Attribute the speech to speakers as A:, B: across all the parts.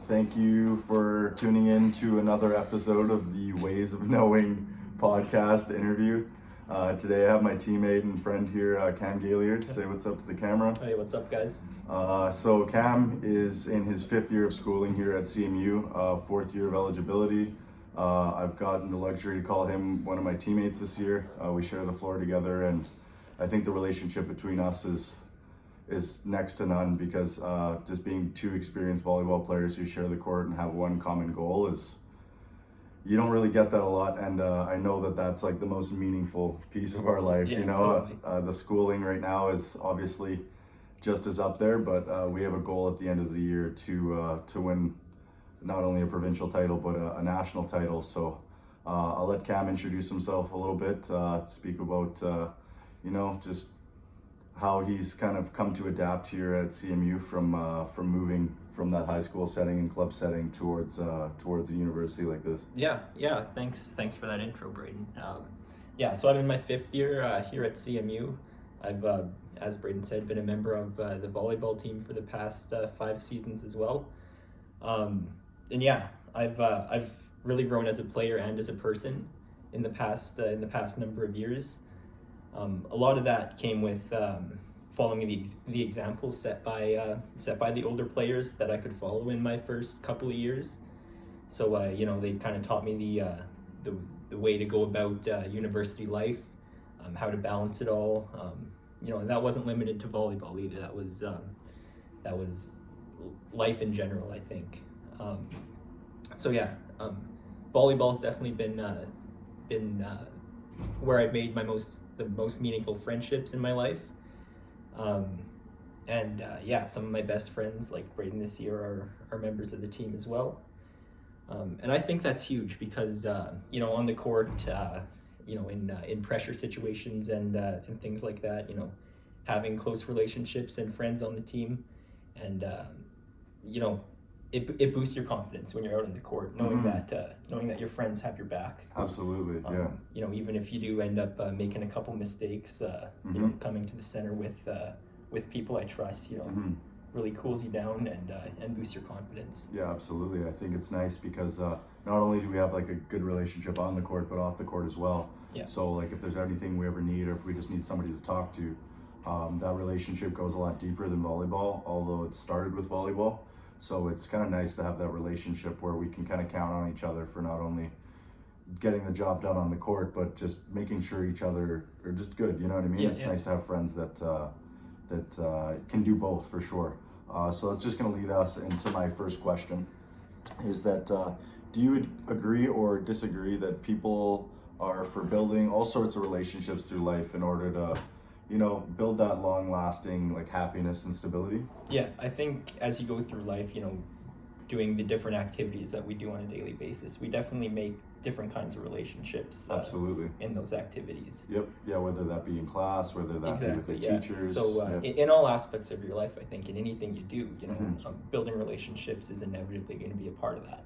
A: Thank you for tuning in to another episode of the Ways of Knowing podcast interview. Today I have my teammate and friend here, Cam Gayleard. Say what's up to the camera.
B: Hey, what's up, guys?
A: So Cam is in his 5th year of schooling here at CMU, 4th year of eligibility. I've gotten the luxury to call him one of my teammates this year. We share the floor together, and I think the relationship between us is next to none because just being two experienced volleyball players who share the court and have one common goal is, you don't really get that a lot, and I know that that's like the most meaningful piece of our life.
B: Yeah,
A: you know,
B: totally.
A: the schooling right now is obviously just as up there, but we have a goal at the end of the year to win not only a provincial title but a national title. So I'll let Cam introduce himself a little bit, speak about just how he's kind of come to adapt here at CMU from moving from that high school setting and club setting towards a university like this.
B: Yeah. Thanks for that intro, Braden. So I'm in my 5th year here at CMU. I've, as Braden said, been a member of the volleyball team for the past 5 seasons as well. I've really grown as a player and as a person in the past number of years. A lot of that came with following the examples set by the older players that I could follow in my first couple of years. So they kind of taught me the way to go about university life, how to balance it all. And that wasn't limited to volleyball either. That was life in general, I think. Volleyball's definitely been where I've made the most meaningful friendships in my life. Some of my best friends, like Braden this year, are members of the team as well. And I think that's huge because, on the court, in pressure situations and things like that, having close relationships and friends on the team, and, it boosts your confidence when you're out on the court, knowing that your friends have your back.
A: Absolutely, yeah.
B: Even if you do end up making a couple mistakes, coming to the center with people I trust, really cools you down and boosts your confidence.
A: Yeah, absolutely. I think it's nice because not only do we have like a good relationship on the court, but off the court as well.
B: Yeah.
A: So like if there's anything we ever need, or if we just need somebody to talk to, that relationship goes a lot deeper than volleyball, although it started with volleyball. So it's kind of nice to have that relationship where we can kind of count on each other for not only getting the job done on the court, but just making sure each other are just good. You know what I mean?
B: Yeah,
A: it's nice to have friends that can do both for sure. So that's just going to lead us into my first question, is that do you agree or disagree that people are for building all sorts of relationships through life in order to build that long-lasting like happiness and stability?
B: Yeah, I think as you go through life, doing the different activities that we do on a daily basis, we definitely make different kinds of relationships.
A: Absolutely.
B: In those activities.
A: Yep. Yeah, whether that be in class, whether that be with your teachers.
B: So in all aspects of your life, I think in anything you do, building relationships is inevitably going to be a part of that.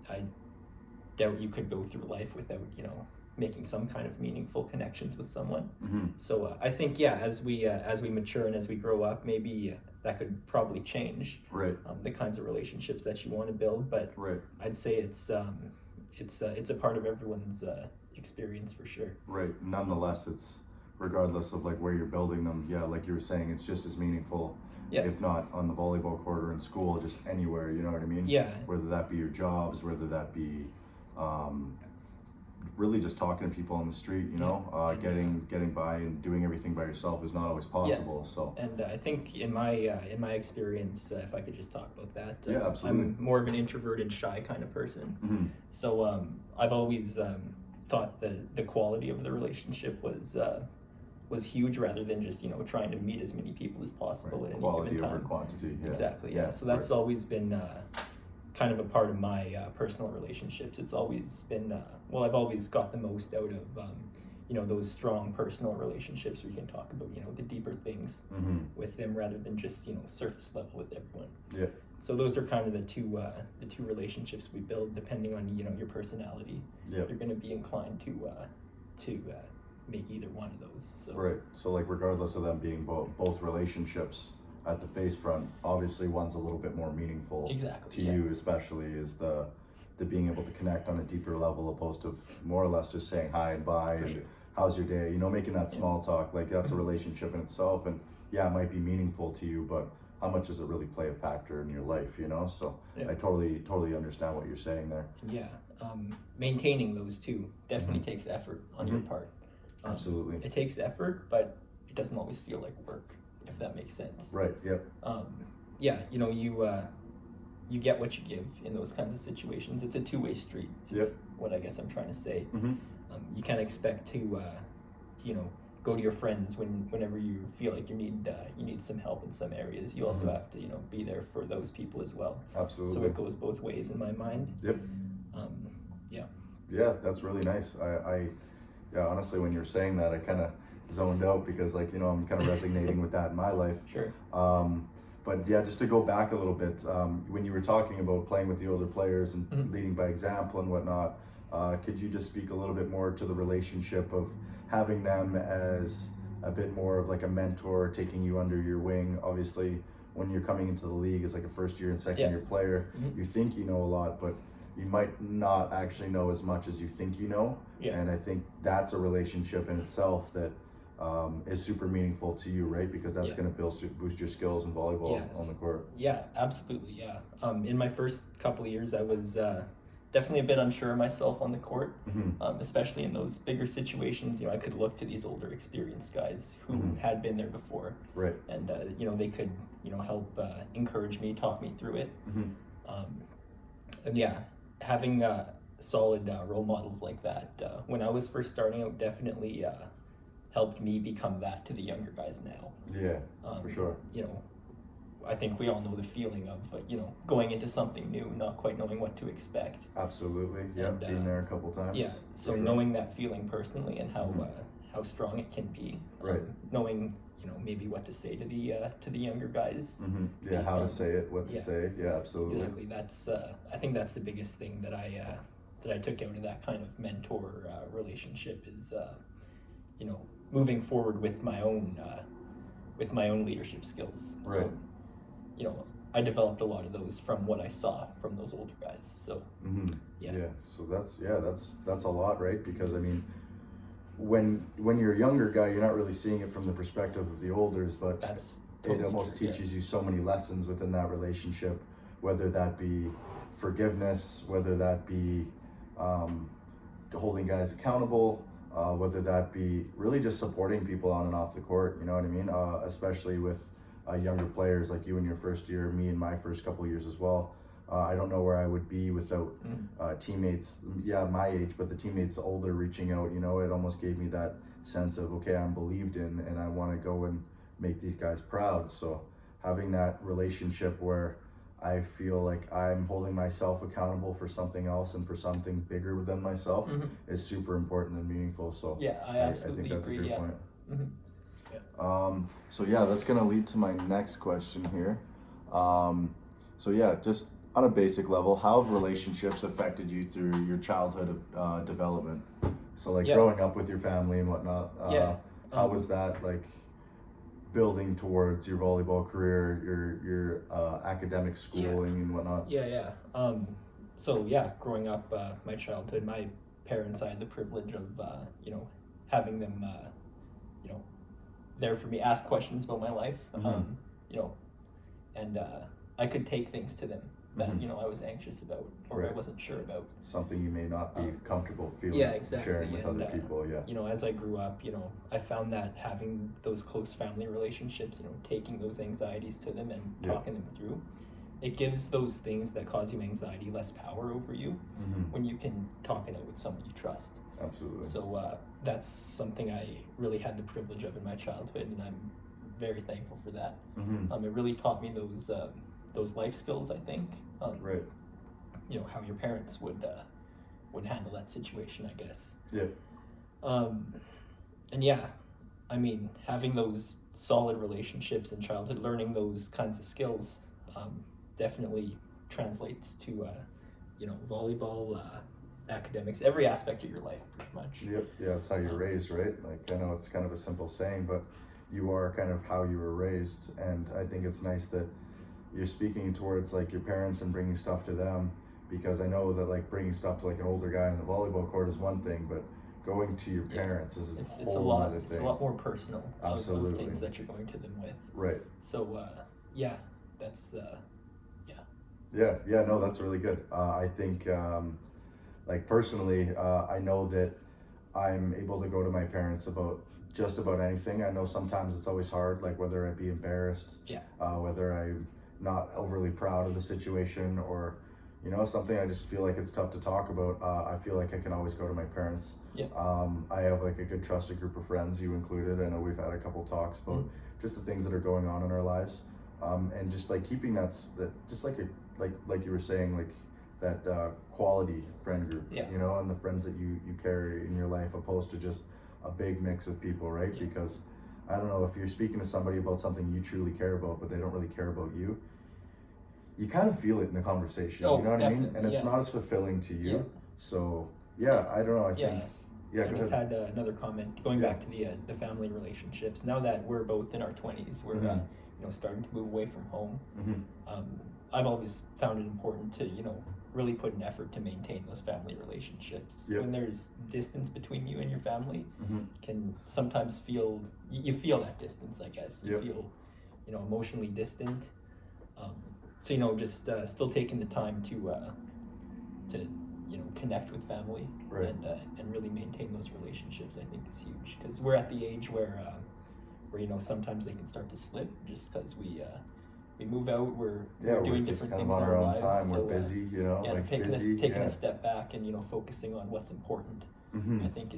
B: I doubt you could go through life without, making some kind of meaningful connections with someone. So I think as we mature and as we grow up, maybe that could probably change.
A: Right.
B: The kinds of relationships that you want to build, but
A: right.
B: I'd say it's a part of everyone's experience for sure.
A: Right. Nonetheless, it's regardless of like where you're building them. Yeah, like you were saying, it's just as meaningful.
B: Yeah.
A: If not on the volleyball court or in school, just anywhere. You know what I mean?
B: Yeah.
A: Whether that be your jobs, whether that be really just talking to people on the street, getting by and doing everything by yourself is not always possible.
B: Yeah.
A: So.
B: And I think in my experience, if I could just talk about that,
A: yeah, absolutely.
B: I'm more of an introverted, shy kind of person. So I've always thought the quality of the relationship was huge, rather than just trying to meet as many people as possible at any
A: quality
B: given time.
A: over quantity. Yeah.
B: Exactly. Yeah. So that's always been kind of a part of my personal relationships. It's always been I've always got the most out of those strong personal relationships where you can talk about the deeper things with them, rather than just surface level with everyone.
A: Yeah.
B: So those are kind of the two relationships we build, depending on your personality.
A: Yeah.
B: You're going to be inclined to make either one of those. So.
A: Right. So like regardless of them being both relationships, at the face front, obviously one's a little bit more meaningful
B: Exactly,
A: to
B: yeah.
A: you, especially is the being able to connect on a deeper level opposed to more or less just saying hi and bye
B: For
A: and
B: sure.
A: how's your day, making that small talk, like that's a relationship in itself. And yeah, it might be meaningful to you, but how much does it really play a factor in your life, so
B: Yeah.
A: I totally understand what you're saying there.
B: Yeah, maintaining those two definitely
A: Mhm.
B: takes effort on your
A: Mhm.
B: part.
A: Absolutely.
B: It takes effort, but it doesn't always feel like work, if that makes sense.
A: Right. Yep.
B: Yeah, you get what you give in those kinds of situations. It's a two-way street. Is
A: Yep.
B: what I guess I'm trying to say.
A: Mm-hmm.
B: You can't expect to, go to your friends whenever you feel like you need some help in some areas. You also
A: Mhm.
B: have to, be there for those people as well.
A: Absolutely.
B: So it goes both ways in my mind.
A: Yep.
B: Yeah.
A: Yeah, that's really nice. Yeah, honestly, when you're saying that, I kind of zoned out because, like, I'm kind of resonating with that in my life.
B: Sure.
A: But yeah, just to go back a little bit, when you were talking about playing with the older players and
B: Mhm.
A: leading by example and whatnot, could you just speak a little bit more to the relationship of having them as a bit more of like a mentor, taking you under your wing? Obviously, when you're coming into the league as like a first year and second
B: Yeah.
A: year player,
B: Mhm.
A: you think you know a lot, but you might not actually know as much as you think you know.
B: Yeah.
A: And I think that's a relationship in itself that is super meaningful to you, right? Because that's
B: Yeah.
A: going to boost your skills in volleyball
B: Yes.
A: on the court.
B: Yeah, absolutely. Yeah. In my first couple of years, I was definitely a bit unsure of myself on the court,
A: Mm-hmm.
B: especially in those bigger situations. I could look to these older, experienced guys who
A: Mhm.
B: had been there before,
A: Right.
B: and they could help encourage me, talk me through it.
A: Mm-hmm.
B: And yeah, having solid role models like that when I was first starting out definitely helped me become that to the younger guys now.
A: Yeah, for sure.
B: I think we all know the feeling of going into something new, not quite knowing what to expect.
A: Absolutely. Yeah,
B: And,
A: been there a couple times.
B: Yeah,
A: for
B: so
A: sure.
B: knowing that feeling personally and
A: Mhm.
B: how strong it can be,
A: Right.
B: knowing maybe what to say to the younger guys.
A: Mm-hmm. Yeah,
B: based
A: how to
B: on-
A: say it, what to
B: Yeah.
A: say. Yeah, absolutely.
B: Exactly. That's I think that's the biggest thing that I took out of that kind of mentor relationship is moving forward with my own leadership skills.
A: Right.
B: I developed a lot of those from what I saw from those older guys. So
A: Mm-hmm.
B: yeah.
A: So that's a lot, right? Because I mean, when you're a younger guy, you're not really seeing it from the perspective of the olders, but
B: That's
A: it
B: totally
A: almost
B: true, yeah.
A: teaches you so many lessons within that relationship, whether that be forgiveness, whether that be holding guys accountable, whether that be really just supporting people on and off the court, you know what I mean? Especially with younger players like you in your first year, me in my first couple of years as well. I don't know where I would be without teammates, my age, but the teammates older reaching out, it almost gave me that sense of, okay, I'm believed in and I want to go and make these guys proud. So having that relationship where I feel like I'm holding myself accountable for something else and for something bigger than myself
B: Mhm.
A: is super important and meaningful. So
B: Yeah, I
A: I
B: absolutely
A: think that's
B: agree.
A: a great
B: Yeah.
A: point.
B: Mhm.
A: So yeah, that's gonna lead to my next question here. So yeah, just on a basic level, how have relationships affected you through your childhood development? So like
B: Yeah.
A: growing up with your family and whatnot.
B: Yeah.
A: How was that like building towards your volleyball career, your academic schooling and whatnot?
B: Yeah. So yeah, growing up, my childhood, my parents, I had the privilege of having them there for me, ask questions about my life,
A: Mhm.
B: and I could take things to them that
A: Mhm.
B: I was anxious about or I
A: Right.
B: wasn't sure about.
A: Something you may not be comfortable feeling
B: Yeah, exactly.
A: sharing with
B: And,
A: other people. Yeah.
B: As I grew up, I found that having those close family relationships, taking those anxieties to them and
A: Yeah.
B: talking them through, it gives those things that cause you anxiety less power over you
A: Mm-hmm.
B: when you can talk it out with someone you trust.
A: Absolutely.
B: So that's something I really had the privilege of in my childhood, and I'm very thankful for that.
A: Mm-hmm.
B: It really taught me those life skills, I think.
A: Right.
B: How your parents would handle that situation, I guess.
A: Yeah.
B: And yeah, I mean, having those solid relationships in childhood, learning those kinds of skills, definitely translates to volleyball, academics, every aspect of your life, pretty much.
A: Yep. Yeah, it's how you're raised, right? Like I know it's kind of a simple saying, but you are kind of how you were raised. And I think it's nice that you're speaking towards like your parents and bringing stuff to them, because I know that like bringing stuff to like an older guy in the volleyball court is one thing, but going to your parents is a whole other thing.
B: It's a lot more personal.
A: Absolutely.
B: Of things that you're going to them with.
A: Right.
B: So yeah, that's
A: Yeah, no, that's really good. I think, like personally, I know that I'm able to go to my parents about just about anything. I know sometimes it's always hard, like whether I be embarrassed, whether I'm not overly proud of the situation, or something I just feel like it's tough to talk about. I feel like I can always go to my parents.
B: Yeah.
A: I have like a good trusted group of friends, you included. I know we've had a couple talks about just the things that are going on in our lives, and just like keeping that just like you were saying, like that quality friend group, and the friends that you carry in your life, opposed to just a big mix of people, right?
B: Yeah.
A: Because I don't know, if you're speaking to somebody about something you truly care about, but they don't really care about you, you kind of feel it in the conversation. You know what I mean? And it's not as fulfilling to you.
B: Yeah.
A: So yeah, I don't know. I think. Yeah,
B: I just had another comment going back to the family relationships. Now that we're both in our 20s, we're starting to move away from home. I've always found it important to really put an effort to maintain those family relationships. When there's distance between you and your family, can sometimes feel you feel that distance. I guess you feel emotionally distant. So just still taking the time to connect with family, and really maintain those relationships, I think is huge, because we're at the age where sometimes they can start to slip just because we move out, we're doing different things in
A: on
B: our
A: own
B: lives.
A: time. We're busy,
B: taking a step back and focusing on what's important. I think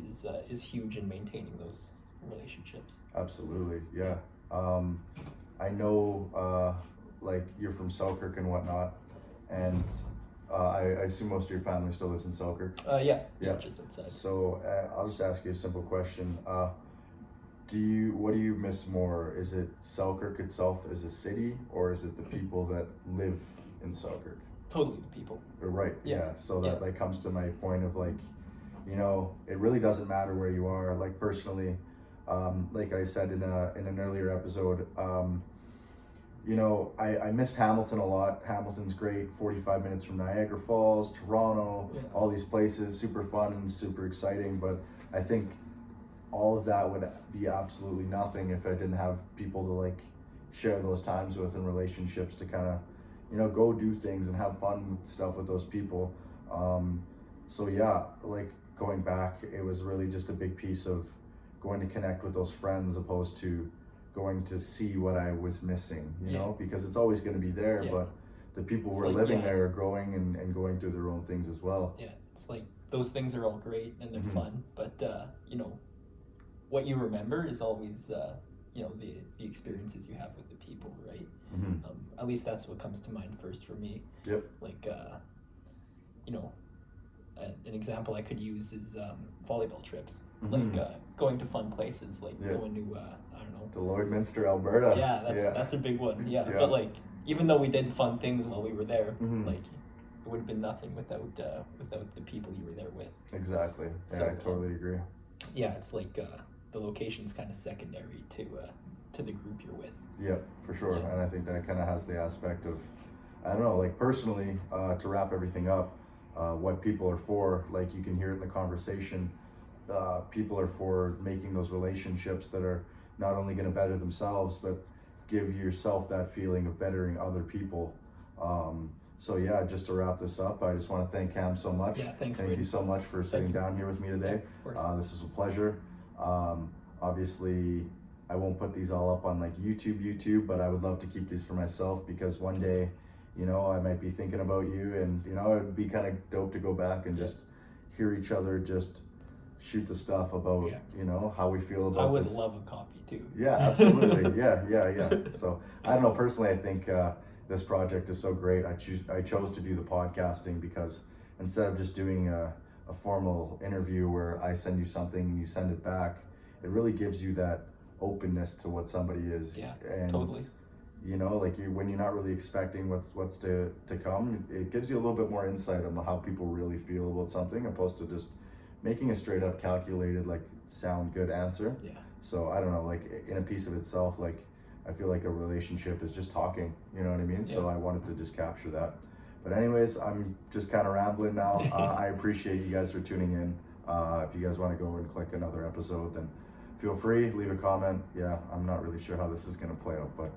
B: is huge in maintaining those relationships.
A: Absolutely, yeah. I know like you're from Selkirk and whatnot, and I assume most of your family still lives in Selkirk.
B: Yeah, just outside.
A: So I'll just ask you a simple question. What do you miss more? Is it Selkirk itself as a city, or is it the people that live in Selkirk?
B: Totally the people.
A: Right. Yeah. So that like comes to my point of like, it really doesn't matter where you are. Like personally, like I said in an earlier episode, I missed Hamilton a lot. Hamilton's great, 45 minutes from Niagara Falls, Toronto, all these places, super fun and super exciting. But I think all of that would be absolutely nothing if I didn't have people to like share those times with, and relationships to kind of, go do things and have fun stuff with those people. So yeah, like going back, it was really just a big piece of going to connect with those friends, opposed to going to see what I was missing, because it's always going to be there, but the people who are living there are growing and going through their own things as well.
B: Yeah, it's like those things are all great and they're fun, but what you remember is always the experiences you have with the people, right? At least that's what comes to mind first for me. Like an example I could use is volleyball trips, like going to fun places, like going to I don't know,
A: to Lloydminster, Alberta.
B: That's a big one. But like, even though we did fun things while we were there, like it would have been nothing without the people you were there with.
A: Exactly. Yeah, so, I totally agree.
B: Yeah, it's like the location's kind of secondary to the group you're with.
A: Yeah, for sure. And I think that kind of has the aspect of, I don't know, like personally, to wrap everything up, what people are for, like you can hear it in the conversation, people are for making those relationships that are not only going to better themselves, but give yourself that feeling of bettering other people. So yeah, just to wrap this up, I just want to thank Cam so much.
B: Yeah, thanks.
A: Thank you so much for sitting down here with me today. This is a pleasure. Obviously, I won't put these all up on like YouTube, but I would love to keep these for myself, because one day, I might be thinking about you, and it would be kind of dope to go back and just hear each other just shoot the stuff about how we feel about this.
B: I would love a copy too.
A: Yeah, absolutely. yeah. So I don't know, personally, I think this project is so great. I chose to do the podcasting because instead of just doing a formal interview where I send you something and you send it back, it really gives you that openness to what somebody is.
B: Yeah,
A: and
B: totally.
A: Like when you're not really expecting what's to come, it gives you a little bit more insight on how people really feel about something, opposed to just making a straight up calculated, like sound good answer.
B: Yeah.
A: So I don't know, like in a piece of itself, like I feel like a relationship is just talking, you know what I mean? So I wanted to just capture that. But anyways, I'm just kind of rambling now. I appreciate you guys for tuning in. If you guys want to go and click another episode, then feel free, leave a comment. Yeah, I'm not really sure how this is going to play out, but